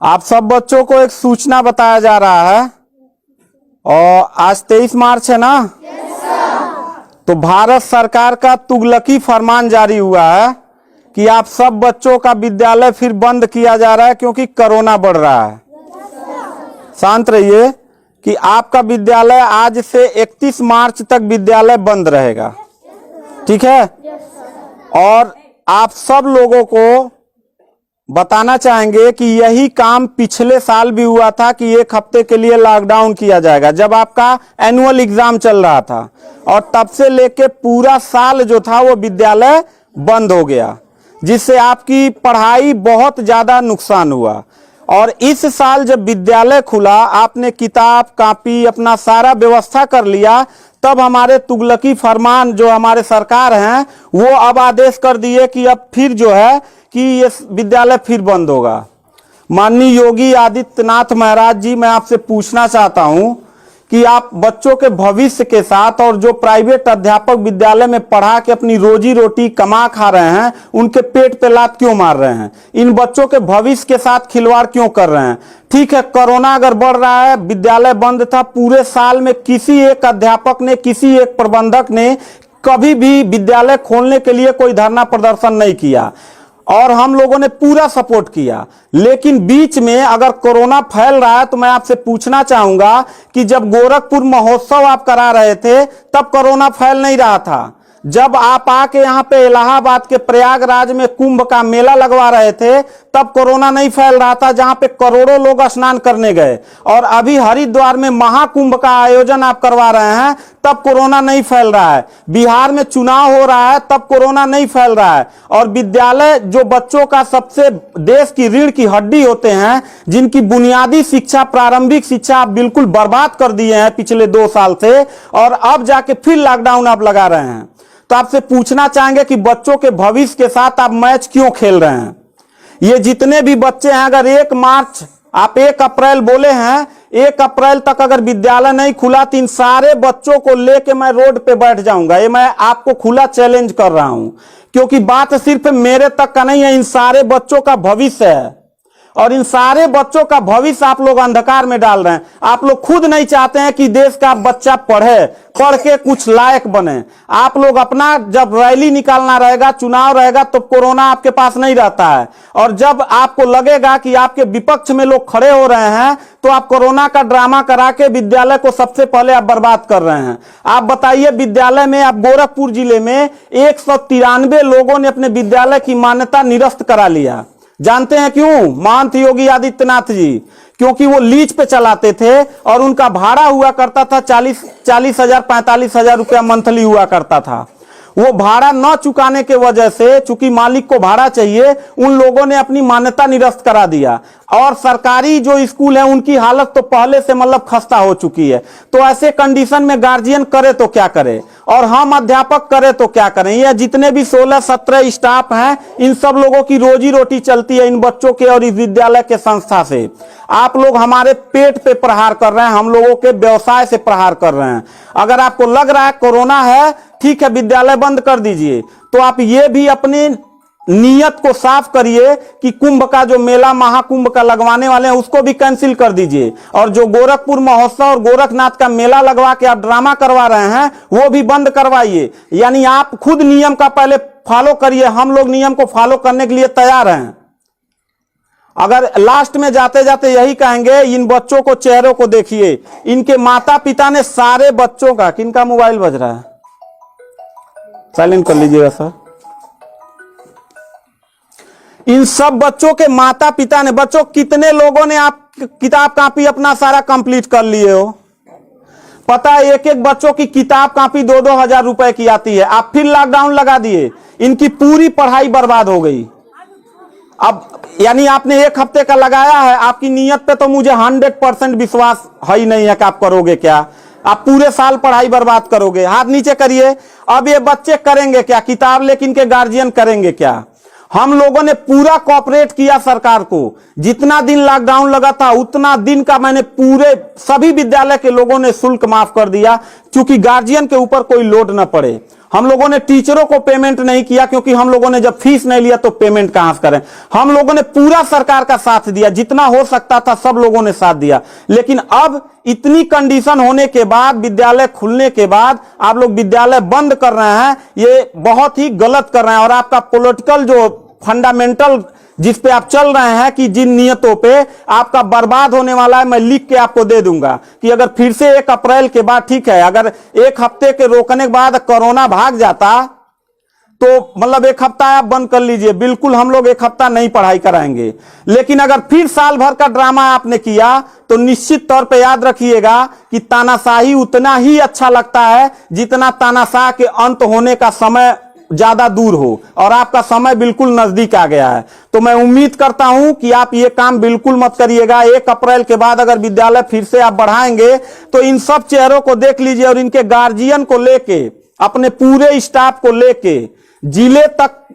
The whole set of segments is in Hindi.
आप सब बच्चों को एक सूचना बताया जा रहा है और आज 23 मार्च है ना। तो भारत सरकार का तुगलकी फरमान जारी हुआ है कि आप सब बच्चों का विद्यालय फिर बंद किया जा रहा है क्योंकि कोरोना बढ़ रहा है। शांत रहिए कि आपका विद्यालय आज से 31 मार्च तक विद्यालय बंद रहेगा, ठीक है। और आप सब लोगों को बताना चाहेंगे कि यही काम पिछले साल भी हुआ था कि एक हफ्ते के लिए लॉकडाउन किया जाएगा जब आपका एनुअल एग्जाम चल रहा था, और तब से लेके पूरा साल जो था वो विद्यालय बंद हो गया, जिससे आपकी पढ़ाई बहुत ज्यादा नुकसान हुआ। और इस साल जब विद्यालय खुला, आपने किताब कॉपी अपना सारा व्यवस्था कर लिया, तब हमारे तुगलकी फरमान जो हमारे सरकार हैं वो अब आदेश कर दिए कि अब फिर जो है कि ये विद्यालय फिर बंद होगा। माननीय योगी आदित्यनाथ महाराज जी, मैं आपसे पूछना चाहता हूं कि आप बच्चों के भविष्य के साथ और जो प्राइवेट अध्यापक विद्यालय में पढ़ा के अपनी रोजी रोटी कमा खा रहे हैं, उनके पेट पे लात क्यों मार रहे हैं? इन बच्चों के भविष्य के साथ खिलवाड़ क्यों कर रहे हैं? ठीक है, कोरोना अगर बढ़ रहा है, विद्यालय बंद था, पूरे साल में किसी एक अध्यापक ने, किसी एक प्रबंधक ने कभी भी विद्यालय खोलने के लिए कोई धरना प्रदर्शन नहीं किया और हम लोगों ने पूरा सपोर्ट किया। लेकिन बीच में अगर कोरोना फैल रहा है तो मैं आपसे पूछना चाहूंगा कि जब गोरखपुर महोत्सव आप करा रहे थे तब कोरोना फैल नहीं रहा था। जब आप आके यहाँ पे इलाहाबाद के प्रयागराज में कुंभ का मेला लगवा रहे थे तब कोरोना नहीं फैल रहा था, जहां पे करोड़ों लोग स्नान करने गए। और अभी हरिद्वार में महाकुंभ का आयोजन आप करवा रहे हैं तब कोरोना नहीं फैल रहा है। बिहार में चुनाव हो रहा है तब कोरोना नहीं फैल रहा है। और विद्यालय जो बच्चों का सबसे देश की रीढ़ की हड्डी होते हैं, जिनकी बुनियादी शिक्षा, प्रारंभिक शिक्षा आप बिल्कुल बर्बाद कर दिए हैं पिछले 2 साल से, और अब जाके फिर लॉकडाउन आप लगा रहे हैं। तो आपसे पूछना चाहेंगे कि बच्चों के भविष्य के साथ आप मैच क्यों खेल रहे हैं? ये जितने भी बच्चे हैं, अगर 1 मार्च आप 1 अप्रैल बोले हैं, 1 अप्रैल तक अगर विद्यालय नहीं खुला तो इन सारे बच्चों को लेके मैं रोड पे बैठ जाऊंगा। ये मैं आपको खुला चैलेंज कर रहा हूं, क्योंकि बात सिर्फ मेरे तक का नहीं है, इन सारे बच्चों का भविष्य है। और इन सारे बच्चों का भविष्य आप लोग अंधकार में डाल रहे हैं। आप लोग खुद नहीं चाहते हैं कि देश का बच्चा पढ़े, पढ़ के कुछ लायक बने। आप लोग अपना जब रैली निकालना रहेगा, चुनाव रहेगा, तो कोरोना आपके पास नहीं रहता है। और जब आपको लगेगा कि आपके विपक्ष में लोग खड़े हो रहे हैं तो आप कोरोना का ड्रामा करा के विद्यालय को सबसे पहले आप बर्बाद कर रहे हैं। आप बताइए, विद्यालय में आप गोरखपुर जिले में 193 लोगों ने अपने विद्यालय की मान्यता निरस्त करा लिया। जानते हैं क्यों? महंत योगी आदित्यनाथ जी, क्योंकि वो लीज पे चलाते थे और उनका भाड़ा हुआ करता था 40,000 45,000 रुपया मंथली हुआ करता था। वो भाड़ा न चुकाने के वजह से, चूंकि मालिक को भाड़ा चाहिए, उन लोगों ने अपनी मान्यता निरस्त करा दिया। और सरकारी जो स्कूल है उनकी हालत तो पहले से मतलब खस्ता हो चुकी है। तो ऐसे कंडीशन में गार्जियन करे तो क्या करे, और हम अध्यापक करे तो क्या करें? ये जितने भी 16-17 स्टाफ हैं, इन सब लोगों की रोजी रोटी चलती है इन बच्चों के और इस विद्यालय के संस्था से। आप लोग हमारे पेट पे प्रहार कर रहे हैं, हम लोगों के व्यवसाय से प्रहार कर रहे हैं। अगर आपको लग रहा है कोरोना है, ठीक है, विद्यालय बंद कर दीजिए, तो आप ये भी अपनी नियत को साफ करिए कि कुंभ का जो मेला, महाकुंभ का लगवाने वाले हैं, उसको भी कैंसिल कर दीजिए। और जो गोरखपुर महोत्सव और गोरखनाथ का मेला लगवा के आप ड्रामा करवा रहे हैं वो भी बंद करवाइए। यानी आप खुद नियम का पहले फॉलो करिए, हम लोग नियम को फॉलो करने के लिए तैयार हैं। अगर लास्ट में जाते जाते यही कहेंगे, इन बच्चों को, चेहरों को देखिए, इनके माता पिता ने सारे बच्चों का, किनका मोबाइल बज रहा है, साइलेंट कर लीजिएगा सर। इन सब बच्चों के माता पिता ने, बच्चों कितने लोगों ने आप किताब कॉपी अपना सारा कंप्लीट कर लिए हो? पता है, एक एक बच्चों की किताब कॉपी 2-2 हजार रुपए की आती है। आप फिर लॉकडाउन लगा दिए, इनकी पूरी पढ़ाई बर्बाद हो गई। अब यानी आपने 1 हफ्ते का लगाया है, आपकी नीयत पे तो मुझे 100% विश्वास है ही नहीं है कि आप करोगे क्या। आप पूरे साल पढ़ाई बर्बाद करोगे। हाथ नीचे करिए। अब ये बच्चे करेंगे क्या? किताब लेकिन के गार्जियन करेंगे क्या? हम लोगों ने पूरा कोऑपरेट किया सरकार को। जितना दिन लॉकडाउन लगा था उतना दिन का मैंने पूरे सभी विद्यालय के लोगों ने शुल्क माफ कर दिया, क्योंकि गार्जियन के ऊपर कोई लोड न पड़े। हम लोगों ने टीचरों को पेमेंट नहीं किया, क्योंकि हम लोगों ने जब फीस नहीं लिया तो पेमेंट कहां से करें। हम लोगों ने पूरा सरकार का साथ दिया, जितना हो सकता था सब लोगों ने साथ दिया। लेकिन अब इतनी कंडीशन होने के बाद, विद्यालय खुलने के बाद आप लोग विद्यालय बंद कर रहे हैं, ये बहुत ही गलत कर रहे हैं। और आपका पॉलिटिकल जो फंडामेंटल जिस पे आप चल रहे हैं, कि जिन नियतों पे आपका बर्बाद होने वाला है, मैं लिख के आपको दे दूंगा कि अगर फिर से 1 अप्रैल के बाद, ठीक है, अगर 1 हफ्ते के रोकने के बाद कोरोना भाग जाता तो मतलब 1 हफ्ता आप बंद कर लीजिए, बिल्कुल हम लोग 1 हफ्ता नहीं पढ़ाई कराएंगे। लेकिन अगर फिर साल भर का ड्रामा आपने किया तो निश्चित तौर पे याद रखिएगा कि तानाशाही उतना ही अच्छा लगता है जितना तानाशाह के अंत होने का समय ज्यादा दूर हो, और आपका समय बिल्कुल नजदीक आ गया है। तो मैं उम्मीद करता हूं कि आप ये काम बिल्कुल मत करिएगा। 1 अप्रैल के बाद अगर विद्यालय फिर से आप बढ़ाएंगे तो इन सब चेहरों को देख लीजिए, और इनके गार्जियन को लेके, अपने पूरे स्टाफ को लेके,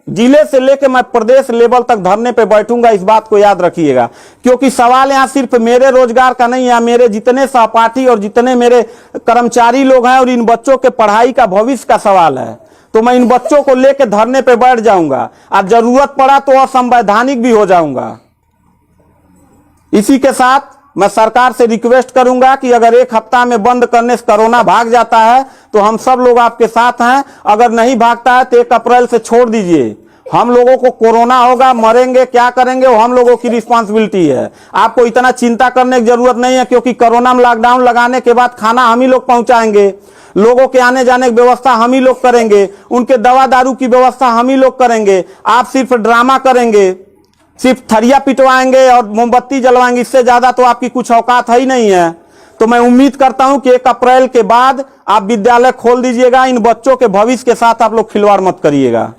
जिले से लेके मैं प्रदेश लेवल तक धरने पे बैठूंगा। इस बात को याद रखिएगा, क्योंकि सवाल यहां सिर्फ मेरे रोजगार का नहीं है, मेरे जितने सहपाठी और जितने मेरे कर्मचारी लोग हैं, और इन बच्चों के पढ़ाई का भविष्य का सवाल है। तो मैं इन बच्चों को लेकर धरने पे बैठ जाऊंगा, और जरूरत पड़ा तो असंवैधानिक भी हो जाऊंगा। इसी के साथ मैं सरकार से रिक्वेस्ट करूंगा कि अगर 1 हफ्ता में बंद करने से कोरोना भाग जाता है तो हम सब लोग आपके साथ हैं। अगर नहीं भागता है तो 1 अप्रैल से छोड़ दीजिए। हम लोगों को कोरोना होगा, मरेंगे, क्या करेंगे वो हम लोगों की रिस्पांसिबिलिटी है। आपको इतना चिंता करने की जरूरत नहीं है, क्योंकि कोरोना में लॉकडाउन लगाने के बाद खाना हम ही लोग पहुंचाएंगे, लोगों के आने जाने की व्यवस्था हम ही लोग करेंगे, उनके दवा दारू की व्यवस्था हम ही लोग करेंगे। आप सिर्फ ड्रामा करेंगे, सिर्फ थरिया पिटवाएंगे और मोमबत्ती जलवाएंगे, इससे ज्यादा तो आपकी कुछ औकात है ही नहीं है। तो मैं उम्मीद करता हूं कि 1 अप्रैल के बाद आप विद्यालय खोल दीजिएगा। इन बच्चों के भविष्य के साथ आप लोग खिलवाड़ मत करिएगा।